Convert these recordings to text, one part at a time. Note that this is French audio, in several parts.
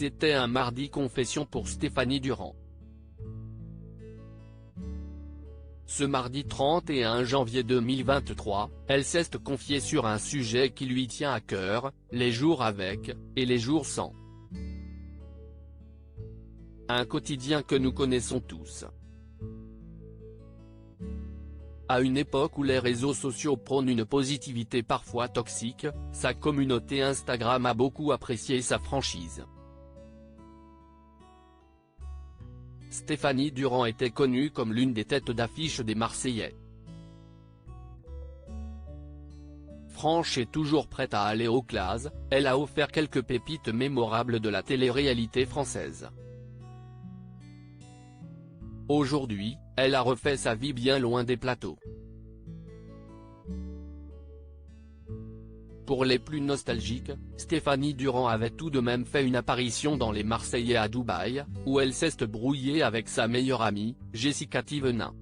C'était un mardi confession pour Stéphanie Durand. Ce mardi 31 janvier 2023, elle s'est confiée sur un sujet qui lui tient à cœur, les jours avec, et les jours sans. Un quotidien que nous connaissons tous. À une époque où les réseaux sociaux prônent une positivité parfois toxique, sa communauté Instagram a beaucoup apprécié sa franchise. Stéphanie Durand était connue comme l'une des têtes d'affiche des Marseillais. Franche et toujours prête à aller aux classes, elle a offert quelques pépites mémorables de la télé-réalité française. Aujourd'hui, elle a refait sa vie bien loin des plateaux. Pour les plus nostalgiques, Stéphanie Durand avait tout de même fait une apparition dans Les Marseillais à Dubaï, où elle s'est brouillée avec sa meilleure amie, Jessica Thivenin.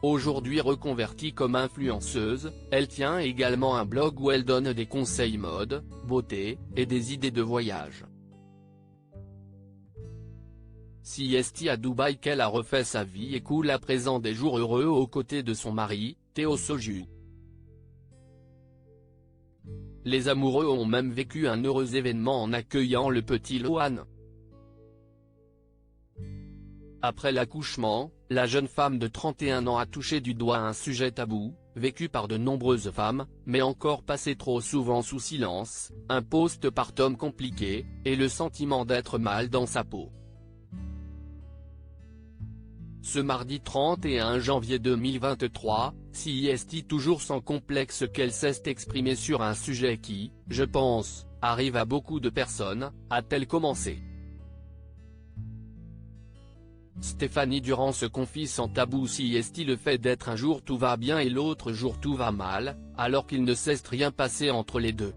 Aujourd'hui reconvertie comme influenceuse, elle tient également un blog où elle donne des conseils mode, beauté, et des idées de voyage. Siesti à Dubaï qu'elle a refait sa vie et coule à présent des jours heureux aux côtés de son mari, Théo Soju. Les amoureux ont même vécu un heureux événement en accueillant le petit Lohan. Après l'accouchement, la jeune femme de 31 ans a touché du doigt un sujet tabou, vécu par de nombreuses femmes, mais encore passé trop souvent sous silence, un post-partum compliqué, et le sentiment d'être mal dans sa peau. Ce mardi 31 janvier 2023, Siesti toujours sans complexe qu'elle s'est exprimée sur un sujet qui, je pense, arrive à beaucoup de personnes, a-t-elle commencé. Stéphanie Durand se confie sans tabou. Siesti le fait d'être un jour tout va bien et l'autre jour tout va mal, alors qu'il ne s'est rien passé entre les deux.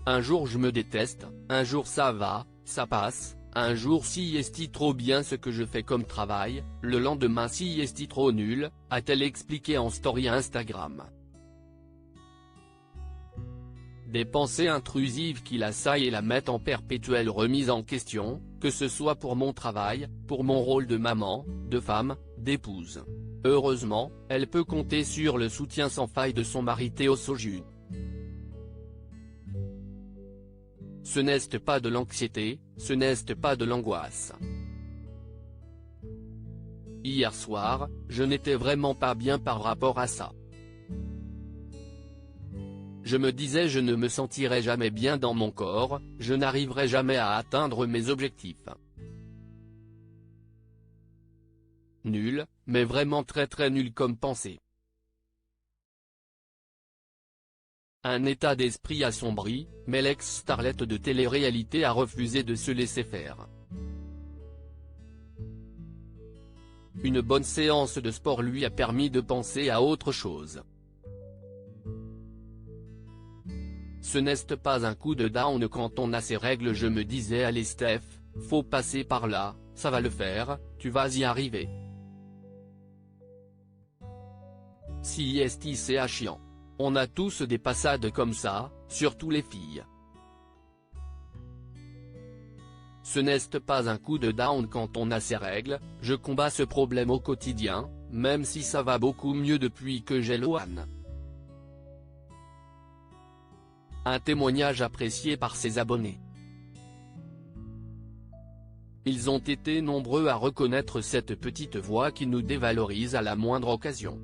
Un jour je me déteste, un jour ça va, ça passe. Un jour Siesti trop bien ce que je fais comme travail, le lendemain Siesti trop nul, a-t-elle expliqué en story Instagram. Des pensées intrusives qui l'assaillent et la mettent en perpétuelle remise en question, que ce soit pour mon travail, pour mon rôle de maman, de femme, d'épouse. Heureusement, elle peut compter sur le soutien sans faille de son mari Théo Soju. Ce n'est pas de l'anxiété, ce n'est pas de l'angoisse. Hier soir, je n'étais vraiment pas bien par rapport à ça. Je me disais je ne me sentirai jamais bien dans mon corps, je n'arriverai jamais à atteindre mes objectifs. Nul, mais vraiment très nul comme pensée. Un état d'esprit assombri, mais l'ex-starlette de télé-réalité a refusé de se laisser faire. Une bonne séance de sport lui a permis de penser à autre chose. Ce n'est pas un coup de down quand on a ses règles. Je me disais allez Steph, faut passer par là, ça va le faire, tu vas y arriver. Siesti c'est chiant. On a tous des passades comme ça, surtout les filles. Ce n'est pas un coup de down quand on a ses règles, je combats ce problème au quotidien, même si ça va beaucoup mieux depuis que j'ai Lohan. Un témoignage apprécié par ses abonnés. Ils ont été nombreux à reconnaître cette petite voix qui nous dévalorise à la moindre occasion.